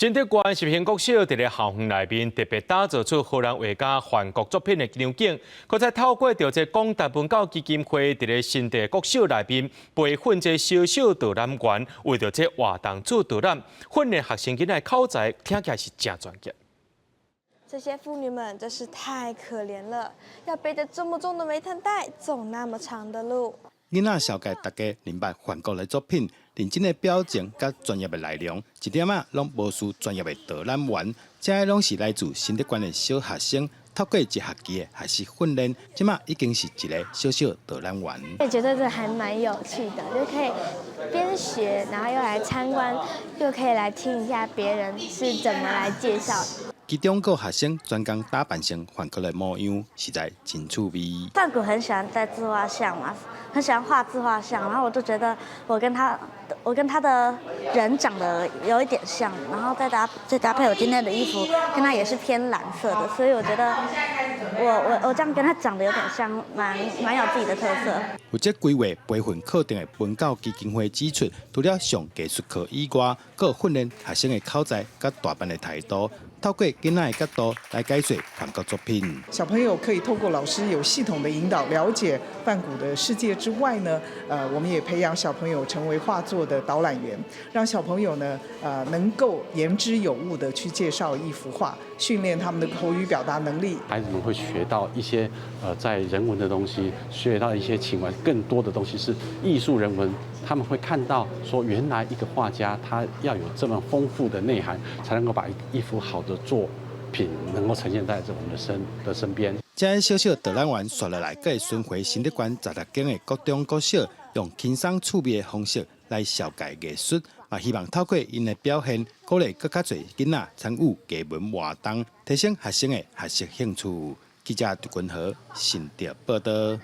新德县实行国小伫咧校园内面特别打造出荷兰画家梵谷作品的场景，佮再透过着这广达文教基金会伫咧新德国小内面培训这小小导览员，为着这活动做导览，训练学生囡仔口才，听起来是真专业。这些妇女们真是太可怜了，要背着这么重的煤炭袋，走那么长的路。囡仔小解大家明白梵谷的作品，认真的表情甲专业的内容，一点仔拢无输专业的导览员。这些拢是来自新德县的小学生，透过一学期的学习训练，即马已经是一个小小导览员。我觉得这还蛮有趣的，就可以边学，然后又来参观，又可以来听一下别人是怎么来介绍。其中个学生专工打扮成梵谷的模样，实在真趣味。梵谷很喜欢带自画像嘛，很喜欢画自画像，然后我就觉得我跟他的人长得有一点像，然后再搭配我今天的衣服，跟他也是偏蓝色的，所以我觉得我这样跟他长得有点像，蛮有自己的特色。有这规划培训课程的文教基金会指出，除了上技术课以外，更有训练学生的口才甲大班的态度。透过囡仔的角度来解说梵谷作品，小朋友可以透过老师有系统的引导，了解梵谷的世界之外呢，我们也培养小朋友成为画作的导览员，让小朋友呢，能够言之有物的去介绍一幅画，训练他们的口语表达能力。孩子们会学到一些在人文的东西，学到一些情怀，更多的东西是艺术人文。他们会看到说，原来一个画家他要有这么丰富的内涵，才能够把一幅好的作品能够呈现在我们的身边。这些小小导览员续落来，佮会巡回新德县16间的各中国小，用轻松趣味的方式来紹介藝術，也希望透過因的表現，鼓勵更加多囡仔參與藝文活動，提升學生的學習興趣。記者杜君和新德報道。